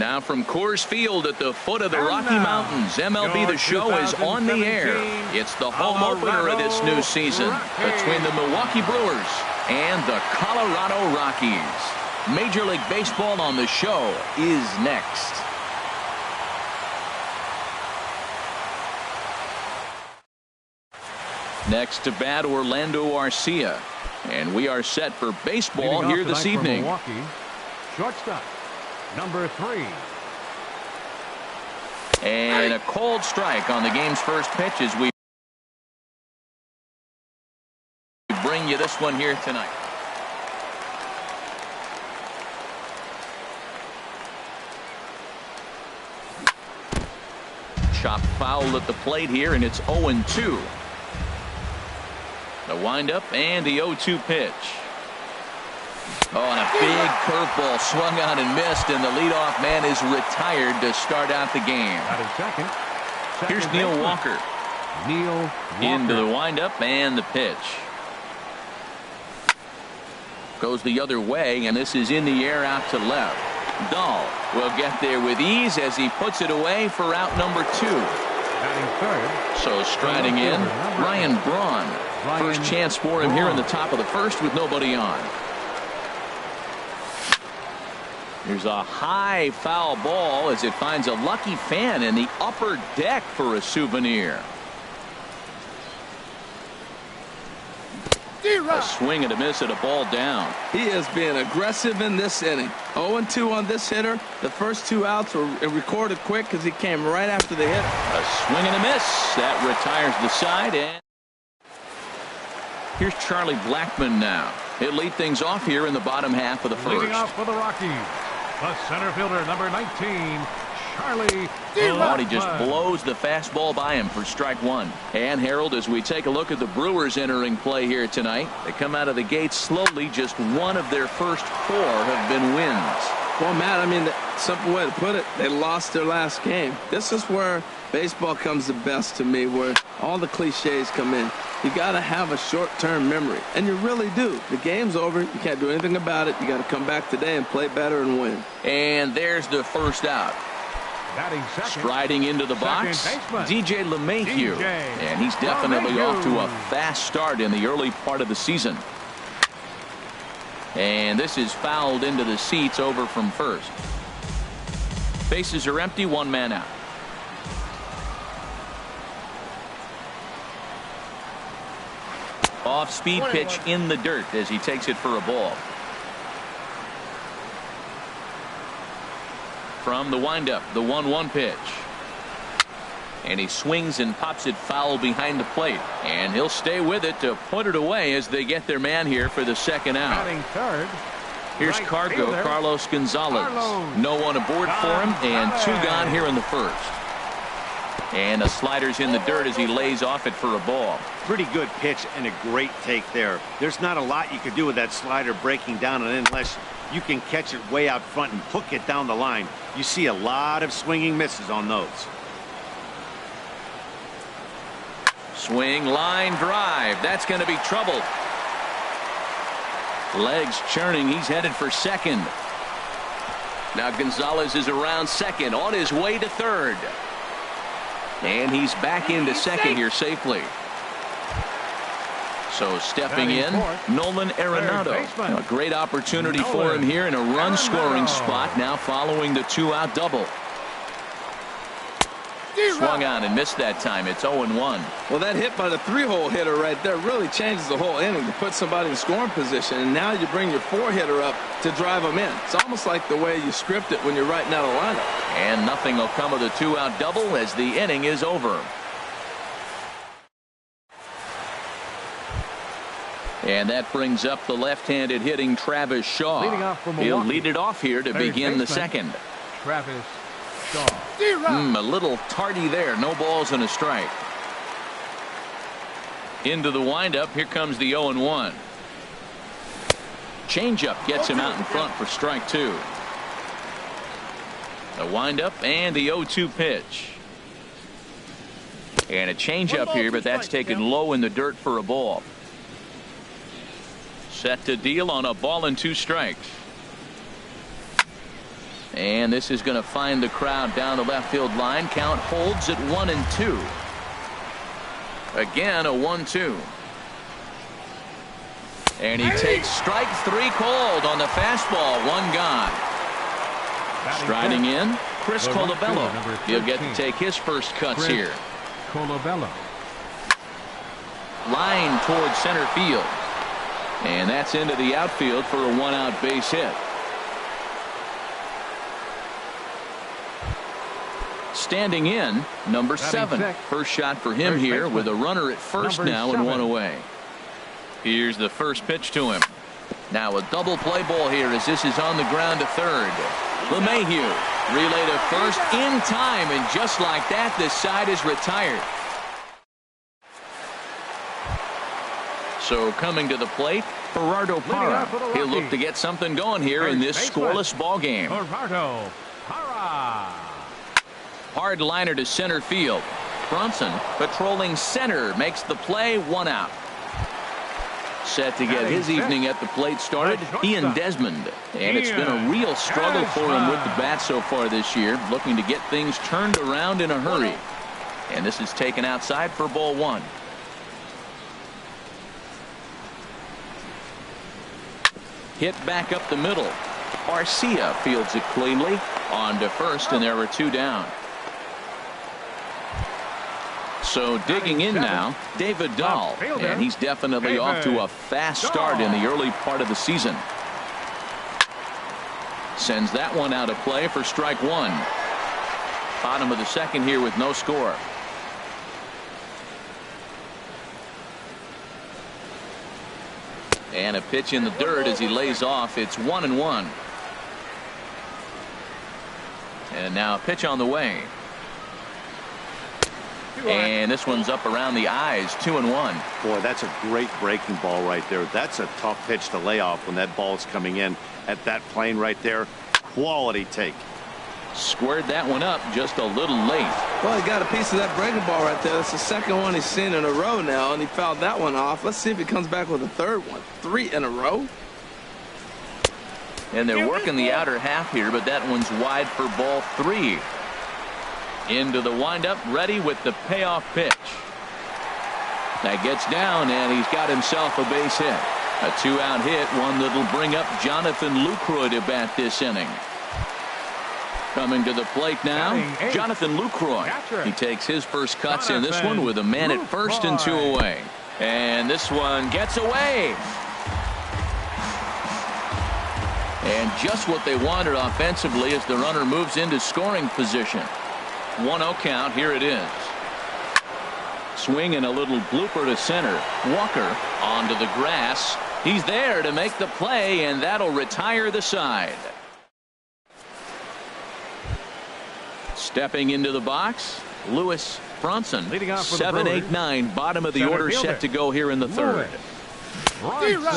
Now from Coors Field at the foot of the Rocky Mountains, MLB The Show is on the air. It's the home opener of this new season between the Milwaukee Brewers and the Colorado Rockies. Major League Baseball on the Show is next. Next to bat, Orlando Arcia. And we are set for baseball here this evening. Milwaukee, shortstop, number 3. And a cold strike on the game's first pitch as we bring you this one here tonight. Chopped foul at the plate here, and it's 0-2. The windup and the 0-2 pitch. Oh, and a big curveball swung on and missed, and the leadoff man is retired to start out the game. Here's Neil Walker. Into the windup and the pitch. Goes the other way, and this is in the air out to left. Dahl will get there with ease as he puts it away for out number 2. So striding in, Ryan Braun. First chance for him here in the top of the first with nobody on. There's a high foul ball as it finds a lucky fan in the upper deck for a souvenir. A swing and a miss at a ball down. He is being aggressive in this inning. 0-2 on this hitter. The first 2 outs were recorded quick because he came right after the hit. A swing and a miss. That retires the side. And here's Charlie Blackmon now. He'll lead things off here in the bottom half of the first. Leading off for the Rockies, the center fielder, number 19, Charlie. He just blows the fastball by him for strike 1. And Harold, as we take a look at the Brewers entering play here tonight, they come out of the gates slowly. Just one of their first 4 have been wins. Well, Matt, I mean, the simple way to put it, they lost their last game. This is where baseball comes the best to me, where all the cliches come in. You got to have a short-term memory, and you really do. The game's over. You can't do anything about it. You got to come back today and play better and win. And there's the first out. Striding into the box, DJ LeMahieu. And he's definitely off to a fast start in the early part of the season. And this is fouled into the seats over from first. Bases are empty, 1 man out. Off-speed pitch in the dirt as he takes it for a ball. From the windup, the 1-1 pitch. And he swings and pops it foul behind the plate. And he'll stay with it to put it away as they get their man here for the second out. Here's Cargo, Carlos Gonzalez. No one aboard for him, and 2 gone here in the first. And the slider's in the dirt as he lays off it for a ball. Pretty good pitch and a great take there. There's not a lot you could do with that slider breaking down, and unless you can catch it way out front and hook it down the line, you see a lot of swinging misses on those. Swing, line drive. That's going to be trouble. Legs churning. He's headed for second. Now Gonzalez is around second, on his way to third. And he's back into second here safely. So stepping in, Nolan Arenado. A great opportunity for him here in a run-scoring spot now following the 2-out double. Swung on and missed that time. It's 0-1. Well, that hit by the 3-hole hitter right there really changes the whole inning to put somebody in scoring position. And now you bring your 4-hitter up to drive them in. It's almost like the way you script it when you're writing out a lineup. And nothing will come of the 2-out double as the inning is over. And that brings up the left-handed hitting Travis Shaw. He'll lead it off here to begin the second. Travis Shaw. A little tardy there. No balls and a strike. Into the windup. Here comes the 0-1. Changeup gets him out in front for strike 2. The windup and the 0-2 pitch. And a changeup here, but that's taken low in the dirt for a ball. Set to deal on a ball and 2 strikes. And this is going to find the crowd down the left field line. Count holds at 1-2. Again, a 1-2. And he takes strike 3 called on the fastball. 1 gone. Striding in, Chris Colabello. He'll get to take his first cuts here. Colabello. Line towards center field. And that's into the outfield for a 1-out base hit. Standing in, number 7. First shot for him here with a runner at first now and 1 away. Here's the first pitch to him. Now a double play ball here as this is on the ground to third. LeMahieu relay to first in time, and just like that, this side is retired. So coming to the plate, Gerardo Parra. He'll look to get something going here in this scoreless ball game. Gerardo Parra. Hard liner to center field. Bronson patrolling center makes the play. 1 out. Set to get his evening at the plate started, Ian Desmond. And it's been a real struggle for him with the bat so far this year, looking to get things turned around in a hurry. And this is taken outside for ball 1. Hit back up the middle. Arcia fields it cleanly. On to first, and there were 2 down. So digging in now, David Dahl, and he's definitely off to a fast start in the early part of the season. Sends that one out of play for strike 1. Bottom of the second here with no score. And a pitch in the dirt as he lays off. It's 1-1. And now a pitch on the way. And this one's up around the eyes. 2-1. Boy, that's a great breaking ball right there. That's a tough pitch to lay off when that ball's coming in at that plane right there. Quality take. Squared that one up just a little late. Well, he got a piece of that breaking ball right there. That's the second one he's seen in a row now, and he fouled that one off. Let's see if he comes back with a third one. 3 in a row. And they're working the outer half here, but that one's wide for ball 3. Into the windup, ready with the payoff pitch. That gets down, and he's got himself a base hit. A 2-out hit, one that'll bring up Jonathan Lucroy to bat this inning. Coming to the plate now, Jonathan Lucroy. He takes his first cuts in this one with a man at first and 2 away. And this one gets away. And just what they wanted offensively as the runner moves into scoring position. 1-0 count. Here it is. Swing and a little blooper to center. Walker onto the grass. He's there to make the play, and that'll retire the side. Stepping into the box, Lewis Bronson. 7-8-9, bottom of the order, set to go here in the third.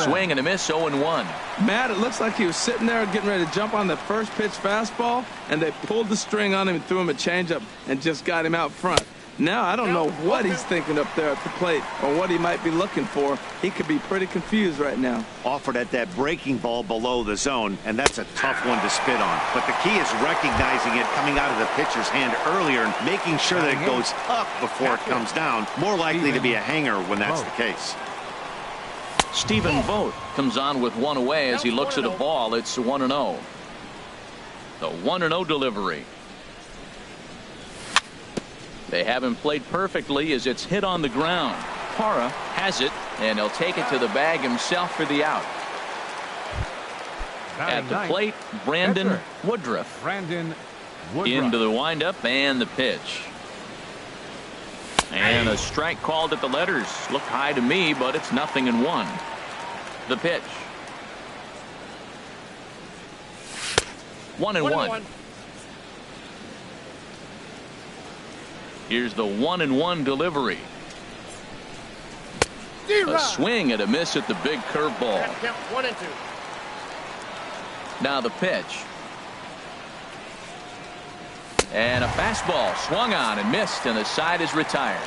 Swing and a miss, 0-1. Matt, it looks like he was sitting there getting ready to jump on the first pitch fastball, and they pulled the string on him and threw him a changeup and just got him out front. Now I don't know what he's thinking up there at the plate or what he might be looking for. He could be pretty confused right now. Offered at that breaking ball below the zone, and that's a tough one to spit on. But the key is recognizing it coming out of the pitcher's hand earlier and making sure that it goes up before it comes down. More likely to be a hanger when that's the case. Stephen Vogt comes on with 1 away as he looks at a ball. It's 1-0. The 1-0 delivery. They haven't played perfectly as it's hit on the ground. Parra has it, and he'll take it to the bag himself for the out. At the plate, Brandon Woodruff. Into the windup and the pitch. And a strike called at the letters. Looked high to me, but it's 0-1. The pitch. 1-1. Here's the 1-1 delivery. A swing and a miss at the big curveball. Now the pitch. And a fastball swung on and missed, and the side is retired.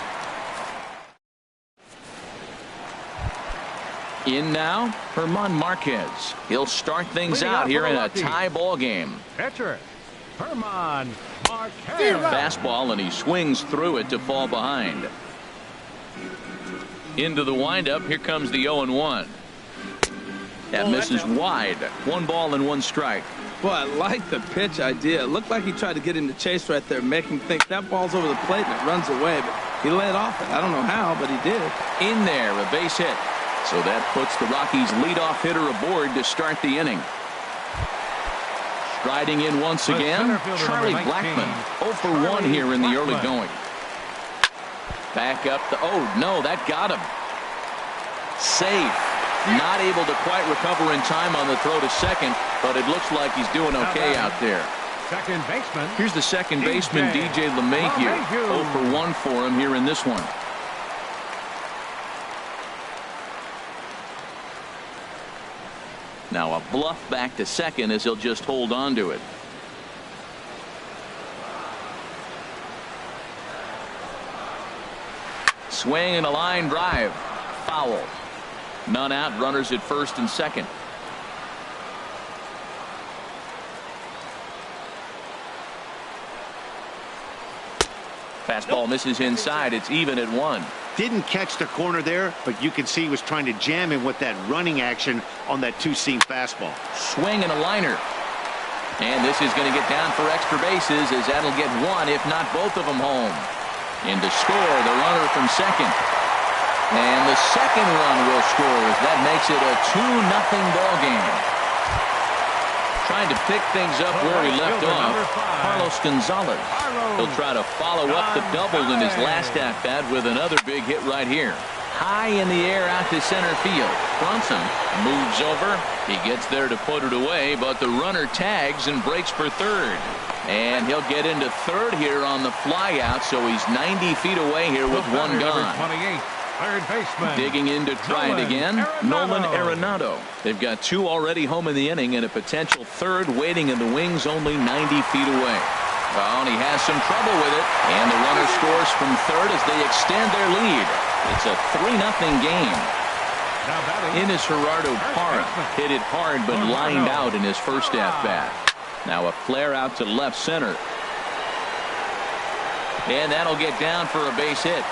In now, Herman Marquez. He'll start things out here in a tie ball game. Herman Marquez. Fastball, and he swings through it to fall behind. Into the windup. Here comes the 0-1. That misses wide. 1 ball and 1 strike. Boy, I like the pitch idea. It looked like he tried to get him to chase right there, make him think that ball's over the plate and it runs away. But he laid off it. I don't know how, but he did. In there, a base hit. So that puts the Rockies' leadoff hitter aboard to start the inning. Striding in once again, Charlie Blackmon. 0 for 1 here in the early going. Back up the, oh no, that got him. Safe. Not able to quite recover in time on the throw to second, but it looks like he's doing okay out there. Second baseman. Here's the second baseman, DJ LeMahieu. 0 for 1 for him here in this one. Now a bluff back to second as he'll just hold on to it. Swing and a line drive. Foul. None out. Runners at first and second. Fastball misses inside. It's even at 1. Didn't catch the corner there, but you can see he was trying to jam him with that running action on that 2-seam fastball. Swing and a liner. And this is going to get down for extra bases as that'll get 1, if not both of them home. And to score, the runner from second. And the second run will score as that makes it a 2-0 ball game. Trying to pick things up where he left off, Carlos Gonzalez. He'll try to follow up the double in his last at-bat with another big hit right here. High in the air out to center field. Brunson moves over. He gets there to put it away, but the runner tags and breaks for third. And he'll get into third here on the fly out, so he's 90 feet away here with 1 gone. 28, third baseman. Digging in to try it again, Nolan Arenado. They've got 2 already home in the inning and a potential third waiting in the wings only 90 feet away. Well, and he has some trouble with it, and the runner scores from third as they extend their lead. It's a 3-0 game. In is Gerardo Parra. Hit it hard but lined out in his first at-bat. Now a flare out to left center. And that'll get down for a base hit.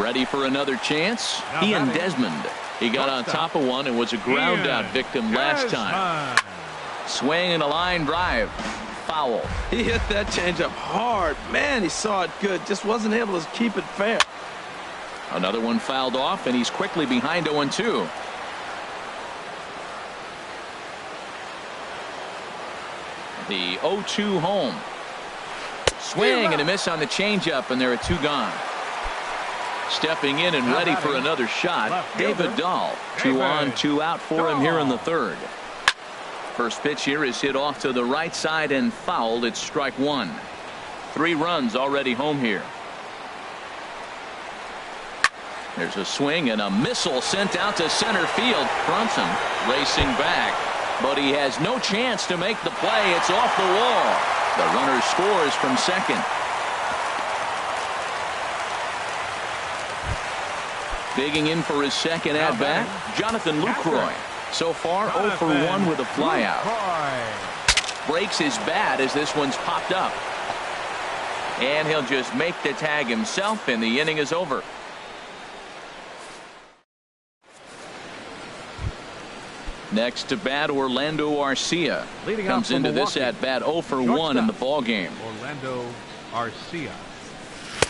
Ready for another chance? Ian Desmond. He got on top of one and was a ground out victim last time. Swing and a line drive. Foul. He hit that changeup hard. Man, he saw it good. Just wasn't able to keep it fair. Another one fouled off, and he's quickly behind 0-2. The 0-2 home. Swing and a miss on the changeup, and there are 2 gone. Stepping in and ready for another shot, David Dahl. 2 on, 2 out for him here in the third. First pitch here is hit off to the right side and fouled. It's strike 1. 3 runs already home here. There's a swing and a missile sent out to center field. Brunson racing back, but he has no chance to make the play. It's off the wall. The runner scores from second. Digging in for his second at-bat, Jonathan Lucroy. So far, 0 for 1 with a flyout. Breaks his bat as this one's popped up. And he'll just make the tag himself, and the inning is over. Next to bat, Orlando Arcia. Comes into this at-bat 0 for 1 in the ball game. Orlando Arcia.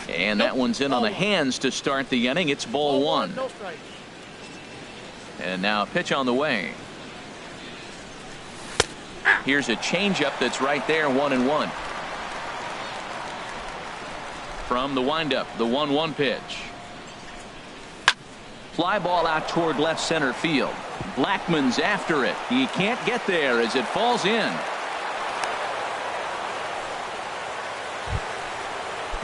And that one's in on the hands to start the inning. It's ball 1. And now a pitch on the way. Here's a changeup that's right there, 1-1. From the windup, the 1-1 pitch. Fly ball out toward left center field. Blackmon's after it. He can't get there as it falls in.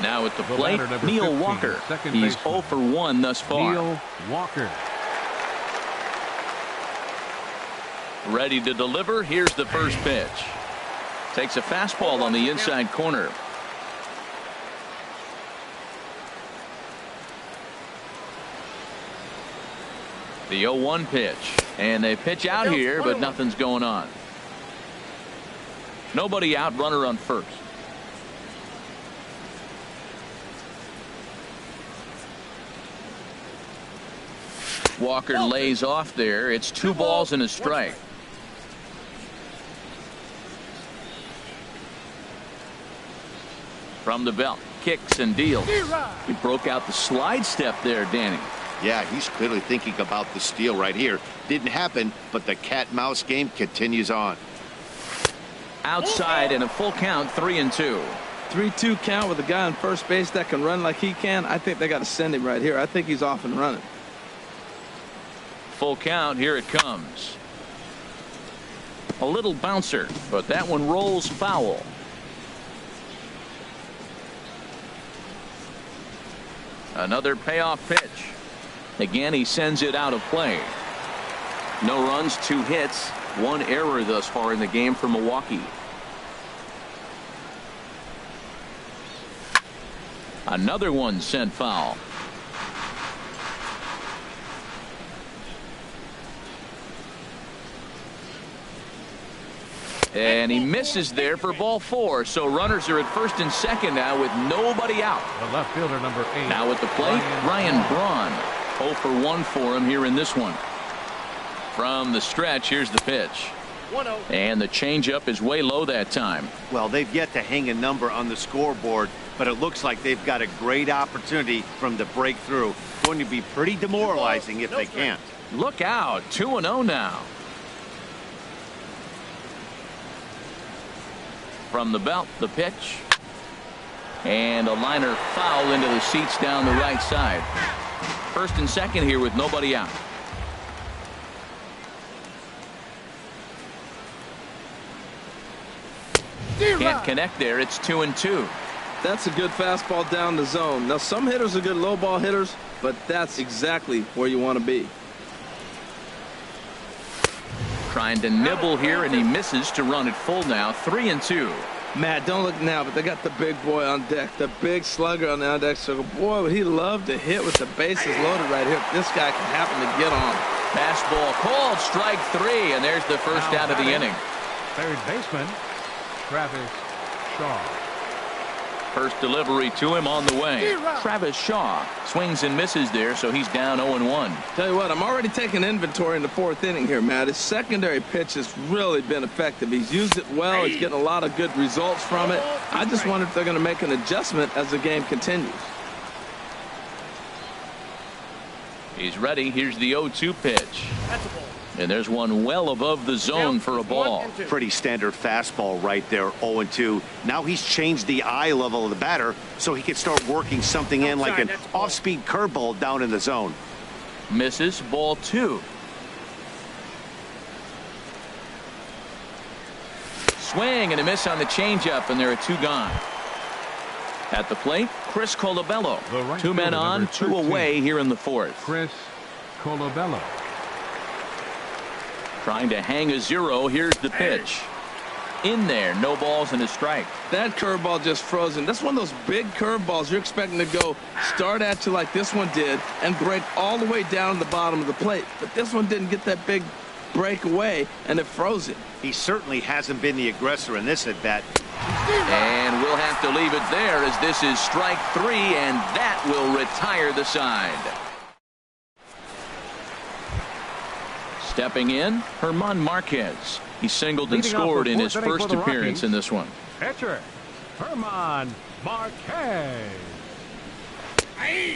Now at the plate, Neil Walker. He's 0 for 1 thus far. Neil Walker. Ready to deliver. Here's the first pitch. Takes a fastball on the inside corner. The 0-1 pitch. And they pitch out here, but nothing's going on. Nobody out, runner on first. Walker lays off there. It's 2 balls and a strike. From the belt, kicks and deals. He broke out the slide step there, Danny. Yeah, he's clearly thinking about the steal right here. Didn't happen, but the cat-mouse game continues on. Outside and a full count, 3-2. 3-2 count with a guy on first base that can run like he can. I think they got to send him right here. I think he's off and running. Full count, here it comes. A little bouncer, but that one rolls foul. Another payoff pitch. Again, he sends it out of play. No runs, 2 hits, 1 error thus far in the game for Milwaukee. Another one sent foul. And he misses there for ball 4. So runners are at first and second now with nobody out. The left fielder, number 8. Now at the plate, Ryan Braun. 0 for 1 for him here in this one. From the stretch, here's the pitch. 1-0. And the changeup is way low that time. Well, they've yet to hang a number on the scoreboard, but it looks like they've got a great opportunity from the breakthrough. Going to be pretty demoralizing if they can't. Look out, 2-0 now. From the belt, the pitch. And a liner foul into the seats down the right side. First and second here with nobody out. Can't connect there. It's 2-2. That's a good fastball down the zone. Now, some hitters are good low ball hitters, but that's exactly where you want to be. Trying to nibble here, and he misses to run it full now. 3-2. Matt, don't look now, but they got the big boy on deck, the big slugger on the on deck circle. Boy, would he love to hit with the bases loaded right here. This guy can happen to get on. Fastball called, strike 3, and there's the first out of the inning. Third baseman, Travis Shaw. First delivery to him on the way. Travis Shaw swings and misses there, so he's down 0-1. Tell you what, I'm already taking inventory in the 4th inning here, Matt. His secondary pitch has really been effective. He's used it well. He's getting a lot of good results from it. I just wonder if they're going to make an adjustment as the game continues. He's ready. Here's the 0-2 pitch. That's a ball. And there's one well above the zone for a ball. Pretty standard fastball right there, 0-2. Now he's changed the eye level of the batter so he can start working something in like an off-speed curveball down in the zone. Misses, ball 2. Swing and a miss on the changeup, and there are 2 gone. At the plate, Chris Colabello. Right 2 men on, 2 away here in the 4th. Chris Colabello. Trying to hang a 0. Here's the pitch. In there, no balls and a strike. That curveball just frozen. That's one of those big curveballs you're expecting to go start at you like this one did and break all the way down the bottom of the plate. But this one didn't get that big break away, and it froze it. He certainly hasn't been the aggressor in this at-bat. And we'll have to leave it there as this is strike 3, and that will retire the side. Stepping in, Herman Marquez. He singled and scored in his first appearance in this one. Pitcher, Herman Marquez.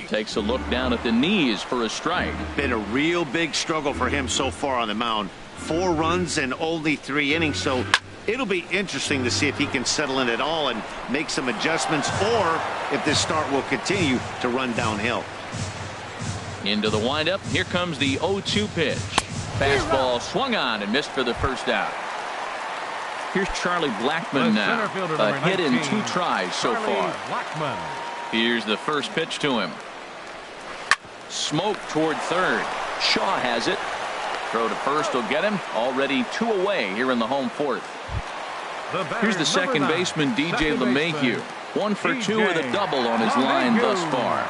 Takes a look down at the knees for a strike. Been a real big struggle for him so far on the mound. 4 runs and only 3 innings, so it'll be interesting to see if he can settle in at all and make some adjustments, or if this start will continue to run downhill. Into the windup. Here comes the 0-2 pitch. Fastball swung on and missed for the first out. Here's Charlie Blackmon now. A hit in 2 tries so far. Blackmon. Here's the first pitch to him. Smoke toward third. Shaw has it. Throw to first will get him. Already 2 away here in the home 4th. Here's the second baseman, DJ LeMahieu. 1 for 2 with a double on his line thus far.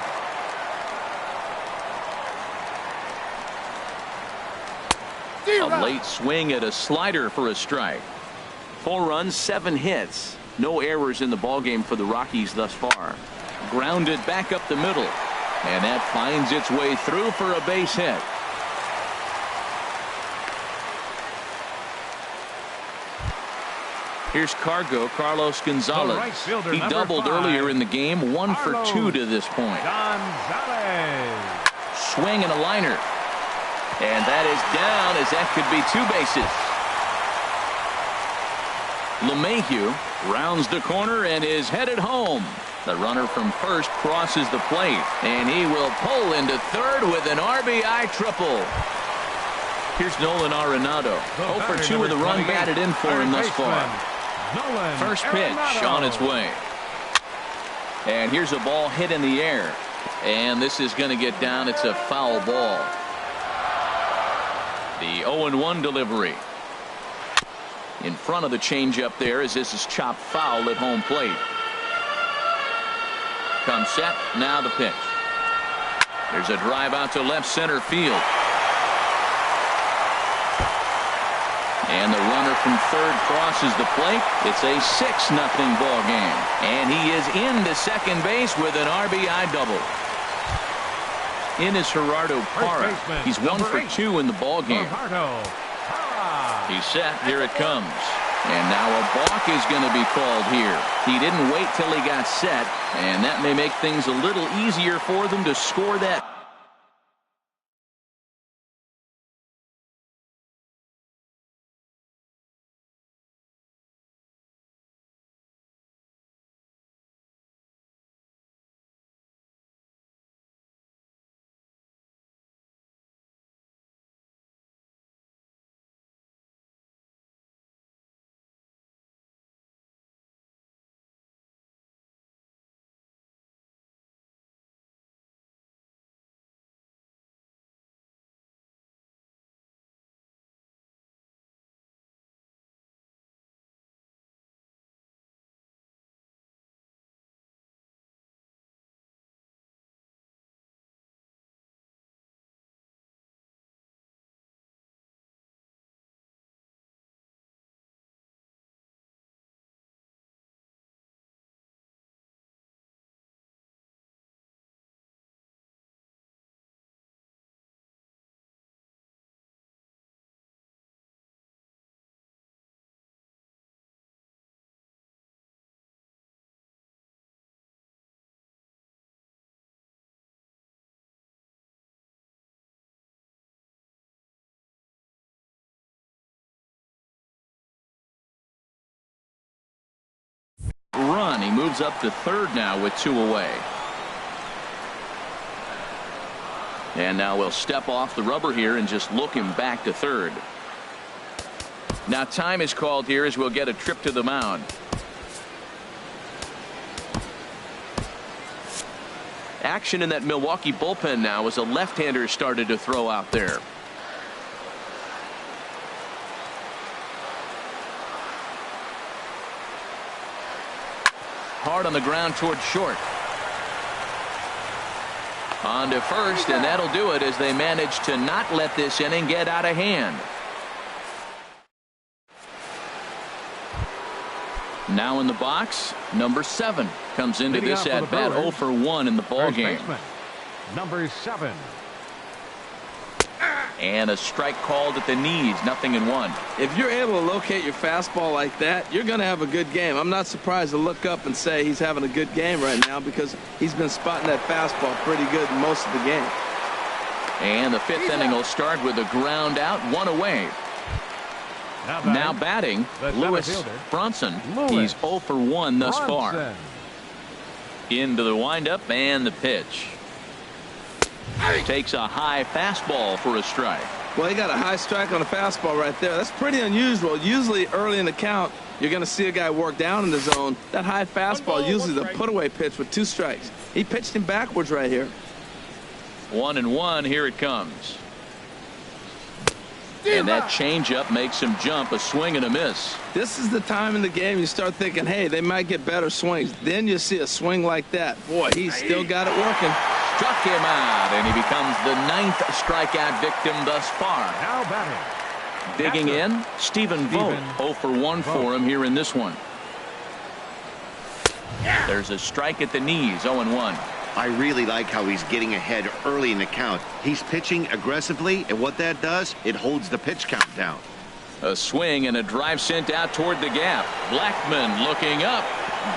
A late swing at a slider for a strike. 4 runs, 7 hits. No errors in the ballgame for the Rockies thus far. Grounded back up the middle. And that finds its way through for a base hit. Here's Carlos Gonzalez. He doubled earlier in the game, 1 for 2 to this point. Swing and a liner. And that is down, as that could be 2 bases. LeMahieu rounds the corner and is headed home. The runner from first crosses the plate, and he will pull into third with an RBI triple. Here's Nolan Arenado. 0 for 2 with a run batted in for him thus far. First pitch on its way. And here's a ball hit in the air. And this is going to get down. It's a foul ball. The 0-1 delivery. In front of the changeup there as this is chopped foul at home plate. Comes set. Now the pitch. There's a drive out to left center field. And the runner from third crosses the plate. It's a 6-0 ball game. And he is into second base with an RBI double. In is Gerardo Parra. He's 1 for 2 in the ball game. He's set. Here it comes. And now a balk is going to be called here. He didn't wait till he got set, and that may make things a little easier for them to score that. Run. He moves up to third now with 2 away. And now we'll step off the rubber here and just look him back to third. Now time is called here as we'll get a trip to the mound. Action in that Milwaukee bullpen now as a left-hander started to throw out there. Hard on the ground toward short. On to first, and that'll do it as they manage to not let this inning get out of hand. Now in the box, number 7 comes into this at bat 0 for 1 in the ball game. Number 7. And a strike called at the knees, 0-1. If you're able to locate your fastball like that, you're going to have a good game. I'm not surprised to look up and say he's having a good game right now because he's been spotting that fastball pretty good most of the game. And the 5th inning will start with a ground out, 1 away. Now batting, Lewis Bronson. He's 0 for 1 thus far. Into the windup and the pitch. Takes a high fastball for a strike. Well, he got a high strike on a fastball right there. That's pretty unusual. Usually early in the count, you're going to see a guy work down in the zone. That high fastball, usually the put-away pitch with 2 strikes. He pitched him backwards right here. 1-1. Here it comes. And that changeup makes him jump. A swing and a miss. This is the time in the game you start thinking, hey, they might get better swings. Then you see a swing like that. Boy, he's still got it working. Struck him out, and he becomes the 9th strikeout victim thus far. Now batting, Digging in, Stephen Vogt. 0 for 1 for him here in this one. There's a strike at the knees, 0-1. I really like how he's getting ahead early in the count. He's pitching aggressively, and what that does, it holds the pitch count down. A swing and a drive sent out toward the gap. Blackman looking up.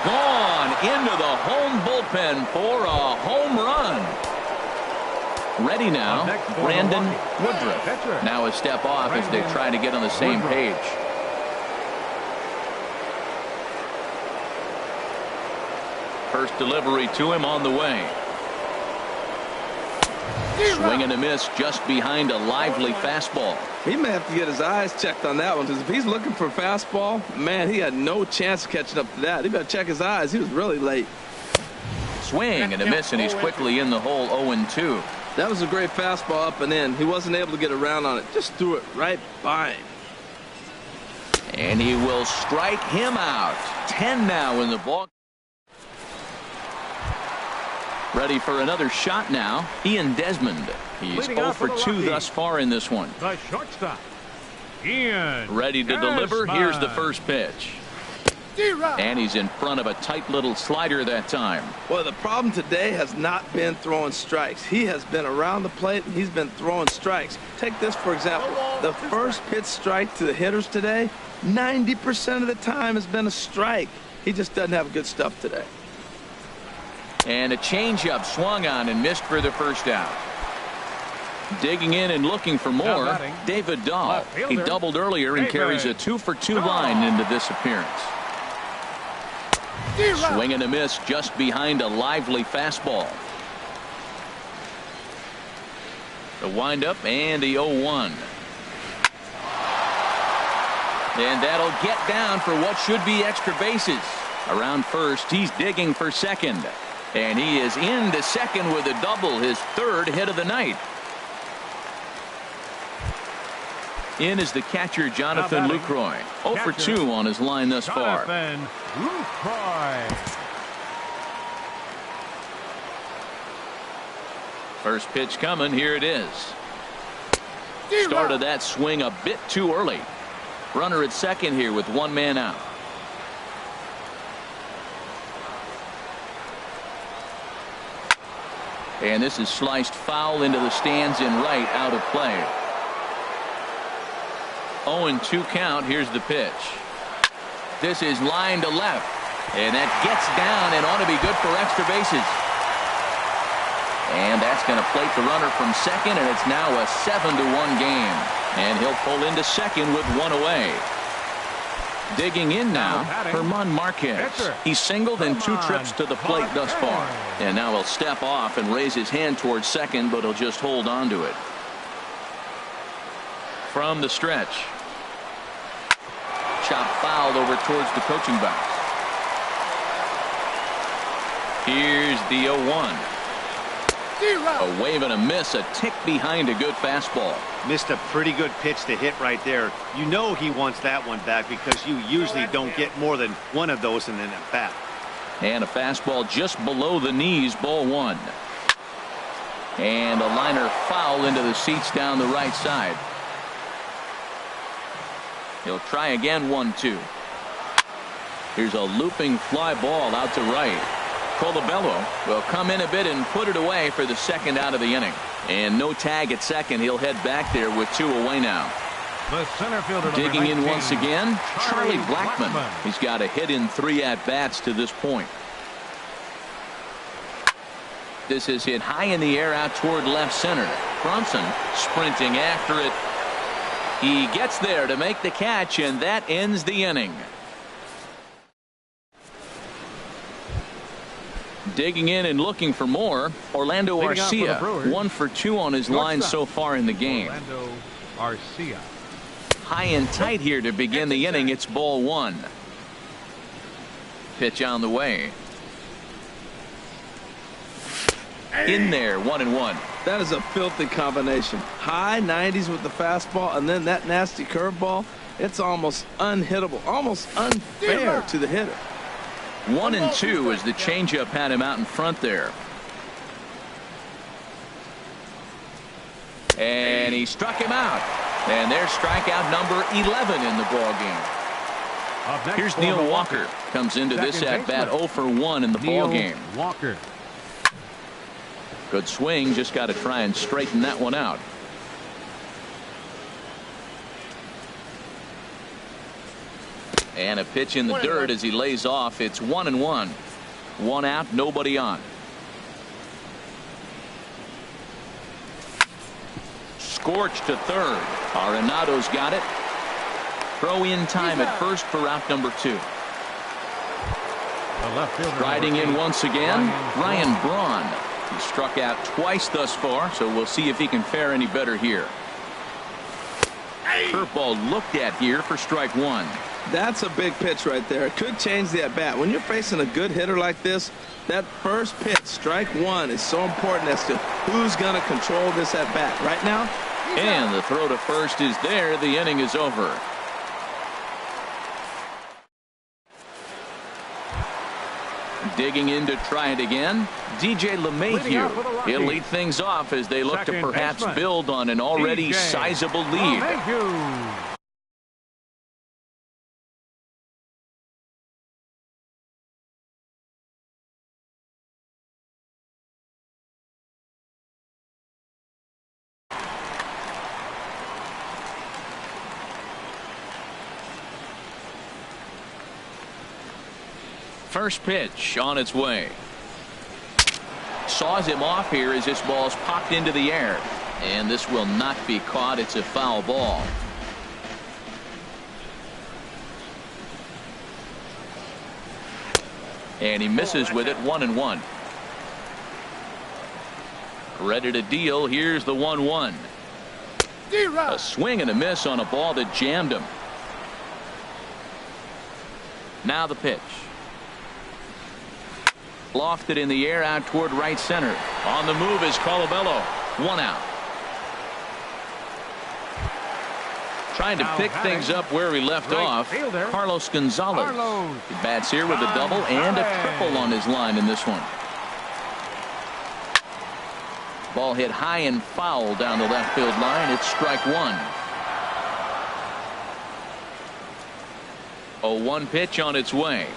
Gone into the home bullpen for a home run. Ready now, Brandon Woodruff. Now a step off as they try to get on the same page. First delivery to him on the way. Swing and a miss just behind a lively fastball. He may have to get his eyes checked on that one, because if he's looking for a fastball, man, he had no chance of catching up to that. He better check his eyes. He was really late. Swing and a miss, and he's quickly in the hole, 0-2. That was a great fastball up and in. He wasn't able to get around on it. Just threw it right by him. And he will strike him out. 10 now in the ball. Ready for another shot now, Ian Desmond. He's 0 for 2 thus far in this one. The shortstop, Ian. Ready to deliver. Here's the first pitch. And he's in front of a tight little slider that time. Well, the problem today has not been throwing strikes. He has been around the plate, and he's been throwing strikes. Take this, for example. The first pitch strike to the hitters today, 90% of the time has been a strike. He just doesn't have good stuff today. And a changeup swung on and missed for the first out. Digging in and looking for more, David Dahl. He doubled earlier and carries a 2 for 2 line into this appearance. Swing and a miss just behind a lively fastball. The windup and the 0-1. And that'll get down for what should be extra bases. Around first, he's digging for second. And he is into second with a double, his third hit of the night. In is the catcher, Jonathan Lucroy. 0 for 2 on his line thus far. First pitch coming. Here it is. Started that swing a bit too early. Runner at second here with 1 man out. And this is sliced foul into the stands in right, out of play. 0-2 count. Here's the pitch. This is line to left. And that gets down and ought to be good for extra bases. And that's going to plate the runner from second, and it's now a 7-1 game. And he'll pull into second with 1 away. Digging in now, Herman Marquez. He's singled in 2 trips to the plate thus far. And now he'll step off and raise his hand towards second, but he'll just hold on to it. From the stretch. Chop fouled over towards the coaching box. Here's the 0-1. A wave and a miss, a tick behind a good fastball. Missed a pretty good pitch to hit right there. You know he wants that one back, because you usually don't get more than one of those in an at-bat. And a fastball just below the knees, ball 1. And a liner foul into the seats down the right side. He'll try again, 1-2. Here's a looping fly ball out to right. Colabello will come in a bit and put it away for the second out of the inning. And no tag at second. He'll head back there with 2 away now. The center fielder, digging in 19, once again, Charlie Blackman. He's got a hit in 3 at-bats to this point. This is hit high in the air out toward left center. Bronson sprinting after it. He gets there to make the catch, and that ends the inning. Digging in and looking for more, Orlando Arcia, 1 for 2 on his line so far in the game. Orlando Arcia. High and tight here to begin the inning. It's ball 1. Pitch on the way. In there, 1-1. That is a filthy combination. High 90s with the fastball, and then that nasty curveball. It's almost unhittable, almost unfair to the hitter. 1-2 as the changeup had him out in front there. And he struck him out. And there's strikeout number 11 in the ball game. Here's Neil Walker. Comes into this at-bat 0 for 1 in the ball game. Walker. Good swing. Just got to try and straighten that one out. And a pitch in the dirt as he lays off. It's 1-1. 1 out, nobody on. Scorch to third. Arenado's got it. Throw in time at first for out number 2. Riding in once again, Ryan Braun. He struck out twice thus far, so we'll see if he can fare any better here. Curveball looked at here for strike 1. That's a big pitch right there. It could change the at-bat. When you're facing a good hitter like this, that first pitch, strike 1, is so important as to who's going to control this at-bat. Right now. And the throw to first is there. The inning is over. Digging in to try it again, DJ LeMahieu. He'll lead things off as they look to perhaps build on an already sizable lead. First pitch on its way. Saws him off here as this ball's popped into the air. And this will not be caught. It's a foul ball. And he misses with it. 1-1. Ready to deal. Here's the 1-1. A swing and a miss on a ball that jammed him. Now the pitch. Lofted in the air out toward right center. On the move is Colabello. 1 out. Trying to pick things up where he left off. Carlos Gonzalez. He bats here with a double and a triple on his line in this one. Ball hit high and foul down the left field line. It's strike 1. 0-1 pitch on its way.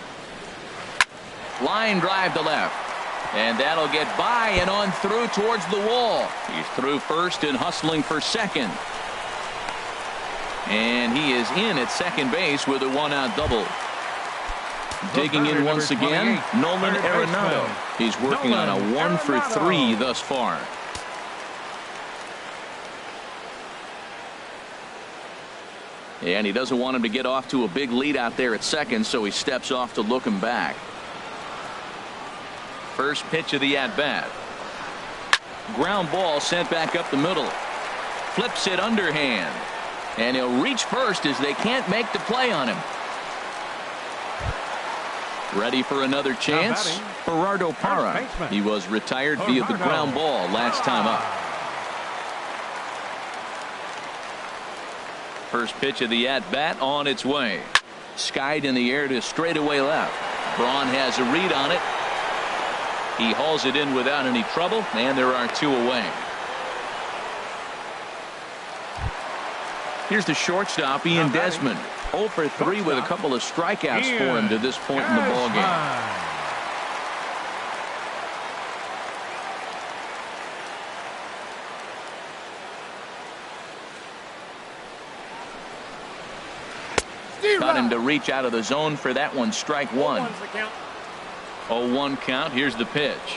Line drive to left. And that'll get by and on through towards the wall. He's through first and hustling for second. And he is in at second base with a 1-out double. Digging in once again, Nolan Arenado. He's working on a 1 for 3 thus far. And he doesn't want him to get off to a big lead out there at second, so he steps off to look him back. First pitch of the at-bat. Ground ball sent back up the middle. Flips it underhand. And he'll reach first as they can't make the play on him. Ready for another chance? Gerardo Parra. He was retired via the ground ball last time up. First pitch of the at-bat on its way. Skied in the air to straightaway left. Braun has a read on it. He hauls it in without any trouble, and there are 2 away. Here's the shortstop, Ian Desmond. 0 for 3 with a couple of strikeouts for him to this point in the ballgame. Got him to reach out of the zone for that one. Strike 1. 0-1 count. Here's the pitch.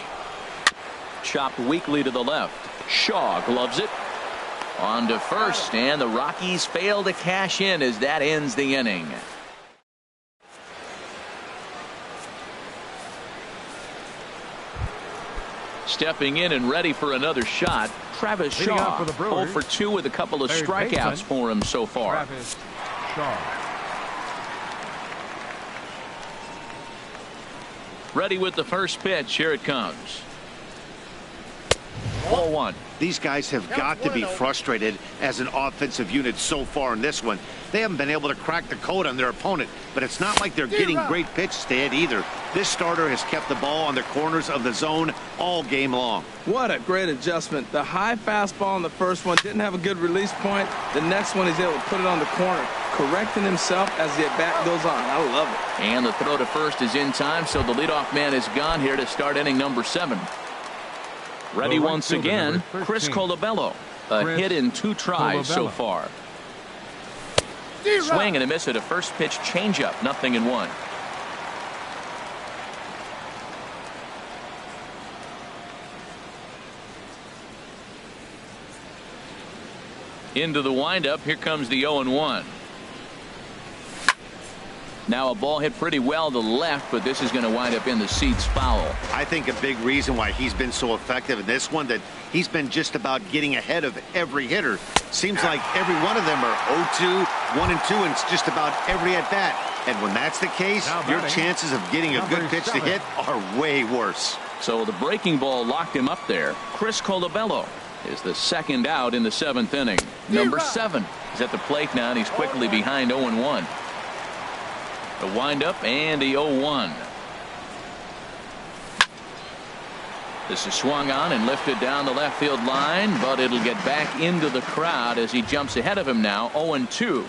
Chopped weakly to the left. Shaw gloves it. On to first, and the Rockies fail to cash in as that ends the inning. Stepping in and ready for another shot, Travis Shaw. 0 for 2 with a couple of strikeouts for him so far. Travis Shaw. Ready with the first pitch. Here it comes. 0-1. These guys have got to be frustrated as an offensive unit so far in this one. They haven't been able to crack the code on their opponent, but it's not like they're getting great pitches to hit either. This starter has kept the ball on the corners of the zone all game long. What a great adjustment. The high fastball on the first one didn't have a good release point. The next one he's able to put it on the corner, correcting himself as the at-bat goes on. I love it. And the throw to first is in time, so the leadoff man is gone here to start inning number 7. Ready once again, Chris Colabello. A hit in 2 tries so far. Swing and a miss at a first pitch changeup, 0-1. Into the windup, here comes the 0-1. Now a ball hit pretty well to the left, but this is going to wind up in the seats foul. I think a big reason why he's been so effective in this one, that he's been just about getting ahead of every hitter. Seems like every one of them are 0-2, 1-2, and it's just about every at-bat. And when that's the case, your chances of getting a good pitch to hit are way worse. So the breaking ball locked him up there. Chris Colabello is the second out in the 7th inning. Number 7 is at the plate now, and he's quickly behind 0-1. The windup and the 0-1. This is swung on and lifted down the left field line, but it'll get back into the crowd as he jumps ahead of him now. 0-2.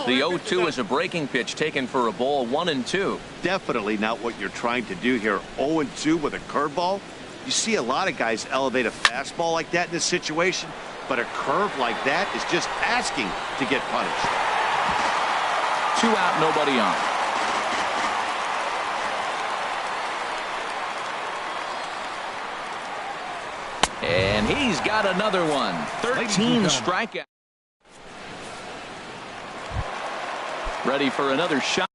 The 0-2 is a breaking pitch taken for a ball. 1-2. Definitely not what you're trying to do here. 0-2 with a curveball. You see a lot of guys elevate a fastball like that in this situation, but a curve like that is just asking to get punished. 2 out, nobody on. And he's got another one. 13 strikeouts. Ready for another shot.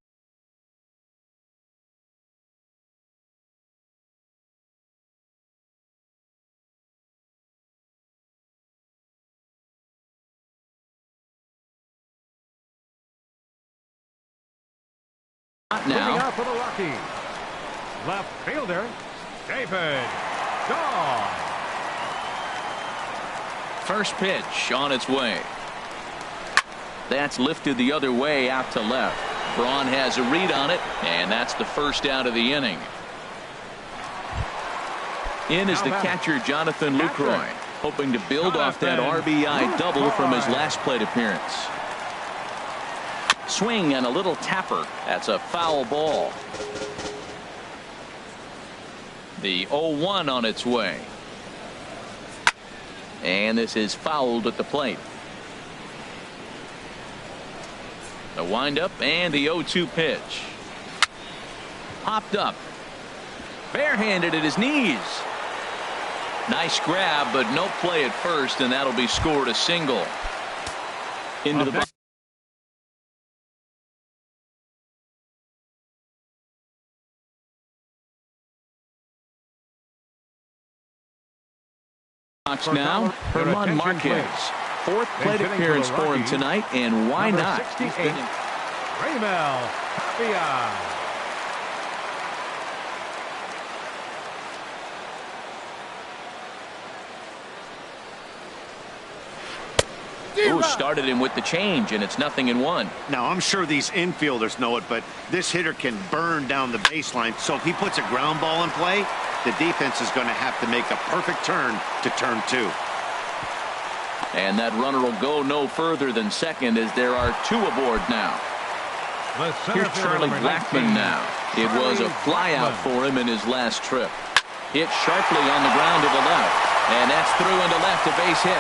Now out for the Rockies, left fielder David Dahl. First pitch on its way. That's lifted the other way out to left. Braun has a read on it, and that's the first out of the inning. In is the catcher Jonathan Lucroy, hoping to build off that RBI double from his last plate appearance. Swing and a little tapper. That's a foul ball. The 0-1 on its way. And this is fouled at the plate. The windup and the 0-2 pitch. Popped up. Barehanded at his knees. Nice grab, but no play at first, and that'll be scored a single. Into the box now. Herman Marquez. 4th plate appearance for him tonight, and why not? Raimel Tapia. Who started him with the change, and it's 0-1. Now, I'm sure these infielders know it, but this hitter can burn down the baseline. So if he puts a ground ball in play, the defense is going to have to make a perfect turn to turn 2. And that runner will go no further than second, as there are 2 aboard now. Here's Charlie Blackmon now. It was a flyout for him in his last trip. Hit sharply on the ground to the left, and that's through into left, a base hit.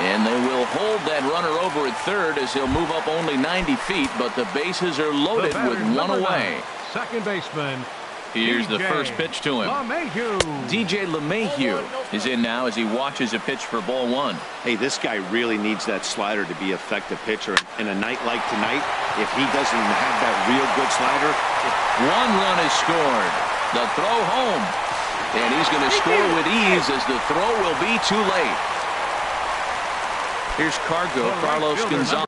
And they will hold that runner over at third as he'll move up only 90 feet, but the bases are loaded with 1 away. Second baseman. Here's the first pitch to him. DJ LeMahieu is in now as he watches a pitch for ball 1. Hey, this guy really needs that slider to be an effective pitcher. In a night like tonight, if he doesn't have that real good slider. 1 run is scored. The throw home. And he's going to score with ease as the throw will be too late. Here's Carlos Gonzalez.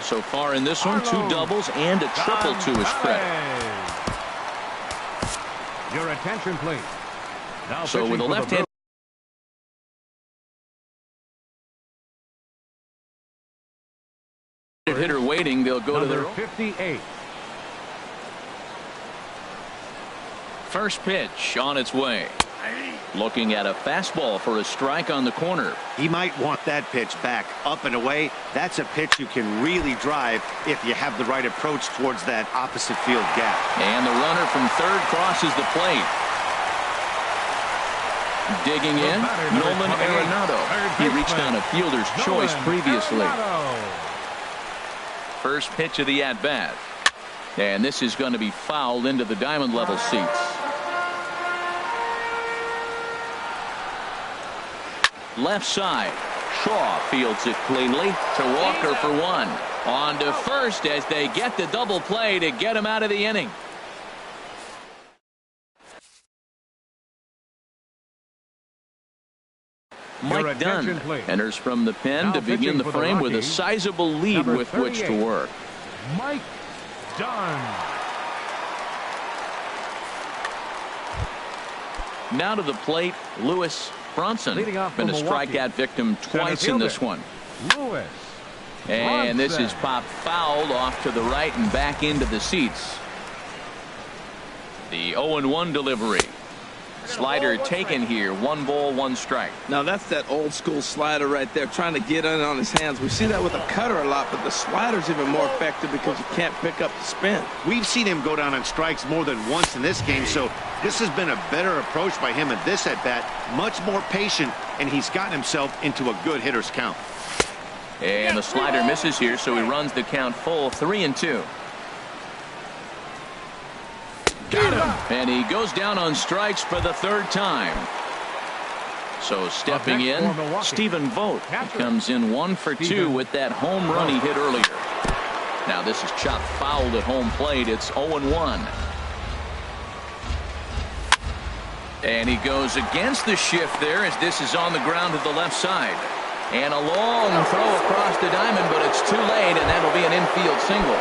So far in this one, 2 doubles and a triple to his credit. Your attention, please. Now so with a left-hand hitter waiting, they'll go to their 58. First pitch on its way. Looking at a fastball for a strike on the corner. He might want that pitch back, up and away. That's a pitch you can really drive if you have the right approach towards that opposite field gap. And the runner from third crosses the plate. Digging in, Nolan Arenado. He reached on a fielder's choice previously. First pitch of the at-bat. And this is going to be fouled into the diamond level seats. Left side. Shaw fields it cleanly to Walker for 1. On to first as they get the double play to get him out of the inning. Mike Dunn enters from the pen to begin the frame with a sizable lead with which to work. Mike Dunn. Now to the plate, Lewis Bronson. Been a strikeout victim twice in this one. Lewis. And this is popped fouled off to the right and back into the seats. The 0-1 delivery. Slider taken here. 1 ball, 1 strike. Now that's that old school slider right there, trying to get in on his hands. We see that with a cutter a lot, but the slider's even more effective because you can't pick up the spin. We've seen him go down on strikes more than once in this game, so this has been a better approach by him at this at-bat. Much more patient, and he's gotten himself into a good hitter's count. And the slider misses here, so he runs the count full, 3-2. Got him. And he goes down on strikes for the 3rd time. So stepping in, Stephen Vogt comes in 1 for 2 with that home run he hit earlier. Now this is chopped fouled at home plate. It's 0-1. And he goes against the shift there as this is on the ground to the left side. And a long throw across the diamond, but it's too late, and that'll be an infield single.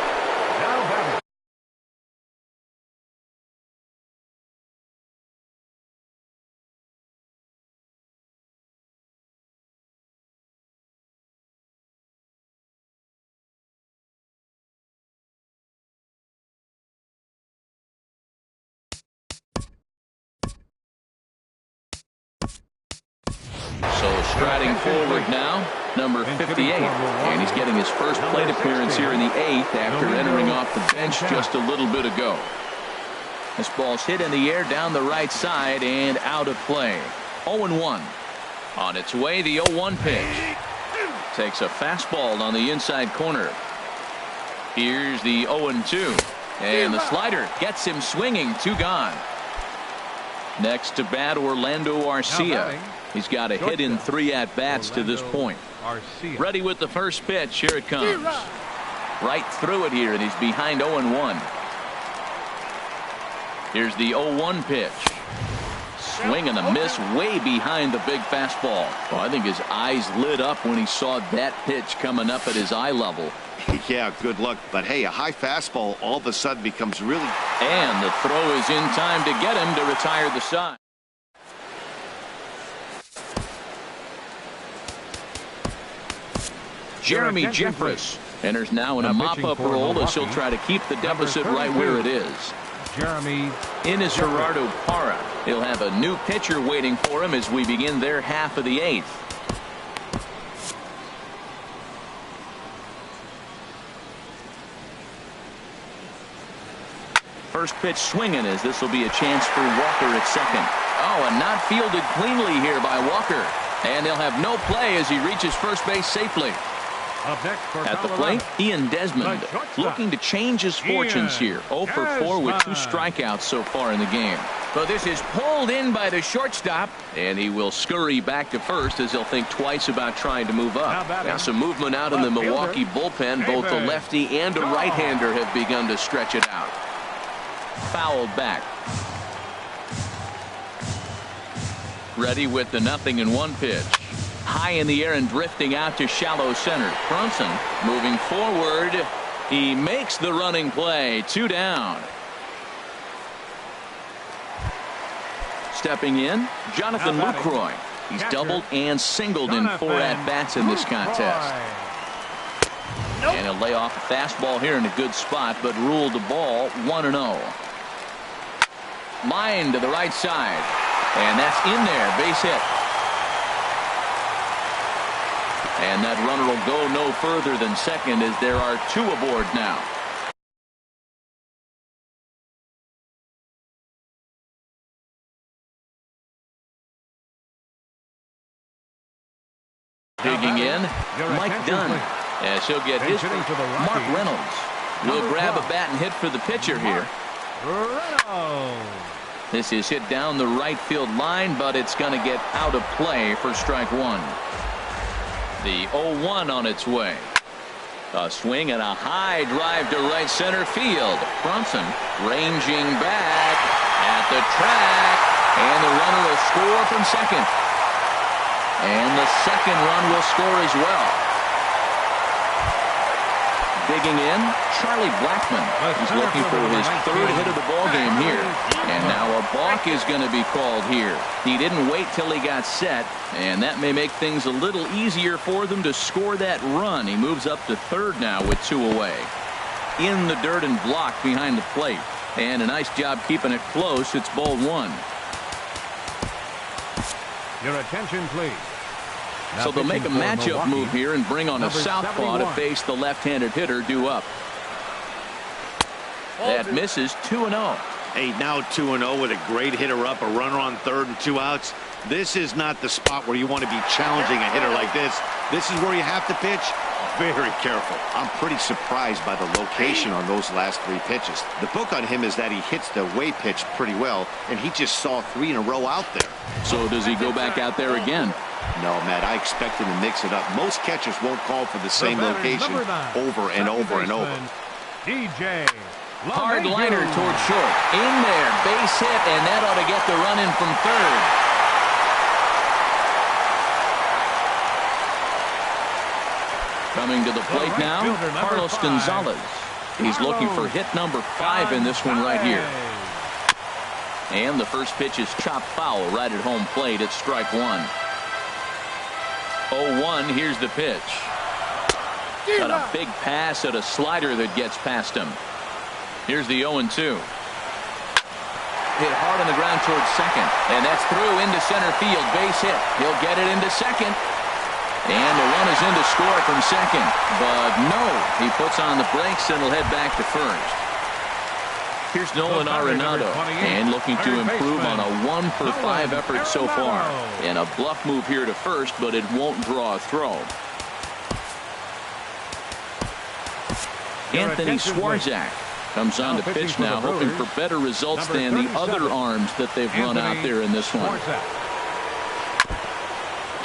So striding forward now, number 58. And he's getting his first plate appearance here in the 8th after entering off the bench just a little bit ago. This ball's hit in the air down the right side and out of play. 0-1. On its way, the 0-1 pitch. Takes a fastball on the inside corner. Here's the 0-2. And the slider gets him swinging. 2 gone. Next to bat, Orlando Arcia. He's got a hit in 3 at-bats to this point. Ready with the first pitch. Here it comes. Right through it here, and he's behind 0-1. Here's the 0-1 pitch. Swing and a miss way behind the big fastball. Well, I think his eyes lit up when he saw that pitch coming up at his eye level. Yeah, good luck. But hey, a high fastball all of a sudden becomes really... And the throw is in time to get him to retire the side. Jeremy Jeffress enters now in a mop-up role as he'll try to keep the deficit right where it is. Jeremy. In is Gerardo Parra. He'll have a new pitcher waiting for him as we begin their half of the 8th. First pitch swinging as this will be a chance for Walker at second. Oh, and not fielded cleanly here by Walker. And they'll have no play as he reaches first base safely. At the plate, Ian Desmond looking to change his fortunes here. 0 for 4 with 2 strikeouts so far in the game. But this is pulled in by the shortstop, and he will scurry back to first as he'll think twice about trying to move up. Now some movement out in the Milwaukee bullpen. Both the lefty and a right-hander have begun to stretch it out. Fouled back. Ready with the 0-1 pitch. High high in the air and drifting out to shallow center. Brunson moving forward. He makes the running play. 2 down. Stepping in, Jonathan Lucroy. He's doubled and singled in 4 at-bats in this contest. And he'll lay off a fastball here in a good spot, but ruled the ball 1-0. Line to the right side. And that's in there. Base hit. And that runner will go no further than second as there are 2 aboard now. Digging in, Mike Dunn, as he'll get his first. Mark Reynolds will grab a bat and hit for the pitcher here. This is hit down the right field line, but it's going to get out of play for strike 1. The 0-1 on its way. A swing and a high drive to right center field. Brunson ranging back at the track, and the runner will score from second. And the second run will score as well. Digging in, Charlie Blackmon. He's looking for his 3rd hit of the ball game here. And now a balk is going to be called here. He didn't wait till he got set, and that may make things a little easier for them to score that run. He moves up to 3rd now with 2 away. In the dirt and blocked behind the plate. And a nice job keeping it close. It's ball 1. Your attention, please. So they'll make a matchup move here and bring on a southpaw to face the left-handed hitter due up. That misses. 2-0. Hey, now 2-0 with a great hitter up, a runner on 3rd and 2 outs. This is not the spot where you want to be challenging a hitter like this. This is where you have to pitch very careful. I'm pretty surprised by the location on those last 3 pitches. The book on him is that he hits the way pitch pretty well, and he just saw 3 in a row out there. So does he go back out there again? No, Matt, I expect him to mix it up. Most catchers won't call for the same location over and over and over. DJ. Hard liner toward short. In there, base hit, and that ought to get the run in from 3rd. Coming to the plate now, Carlos Gonzalez. He's looking for hit number 5 in this one right here. And the first pitch is chopped foul right at home plate. It's strike 1. 0-1. Here's the pitch. Got a big pass at a slider that gets past him. Here's the 0-2. Hit hard on the ground towards second. And that's through into center field. Base hit. He'll get it into second. And the run is in to score from second. But no, he puts on the brakes and will head back to first. Here's Nolan Arenado, and looking to improve on a 1-for-5 effort so far. And a bluff move here to first, but it won't draw a throw. Anthony Swarzak comes on to pitch now, hoping for better results than the other arms that they've run out there in this one.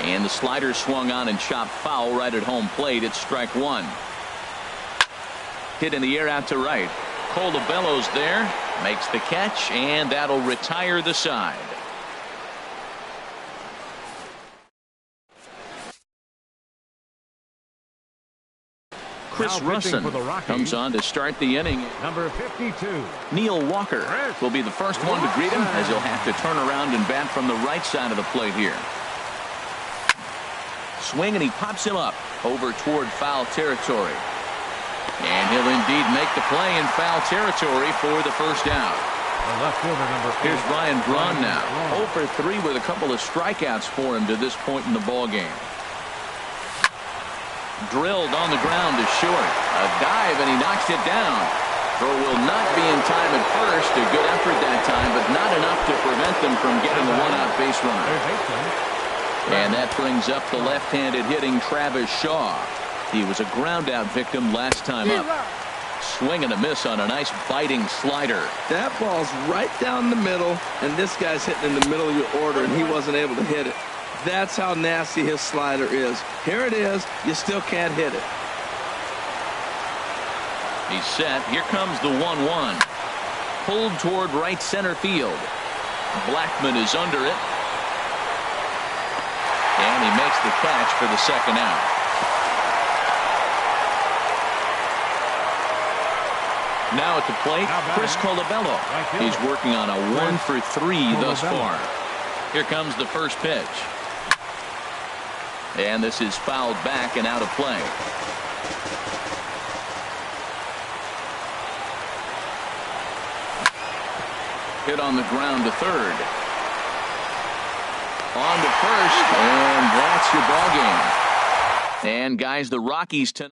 And the slider swung on and chopped foul right at home plate. It's strike 1. Hit in the air out to right. Colabello's there, makes the catch, and that'll retire the side. Chris Russin comes on to start the inning. Number 52. Neil Walker will be the first one to greet him, as he'll have to turn around and bat from the right side of the plate here. Swing, and he pops him up over toward foul territory. And he'll indeed make the play in foul territory for the first out. The left fielder, number 8. Here's Ryan Braun now. 0 for 3 with a couple of strikeouts for him to this point in the ball game. Drilled on the ground to short. A dive, and he knocks it down. Throw will not be in time at first. A good effort that time, but not enough to prevent them from getting the one-out base runner. And that brings up the left-handed hitting Travis Shaw. He was a ground-out victim last time up. Swing and a miss on a nice biting slider. That ball's right down the middle, and this guy's hitting in the middle of your order, and he wasn't able to hit it. That's how nasty his slider is. Here it is. You still can't hit it. He's set. Here comes the 1-1. Pulled toward right center field. Blackmon is under it. And he makes the catch for the second out. Now at the plate, Chris Colabello. He's working on a 1-for-3 thus far. Here comes the first pitch. And this is fouled back and out of play. Hit on the ground to third. On to first, and that's your ball game. And guys, the Rockies tonight.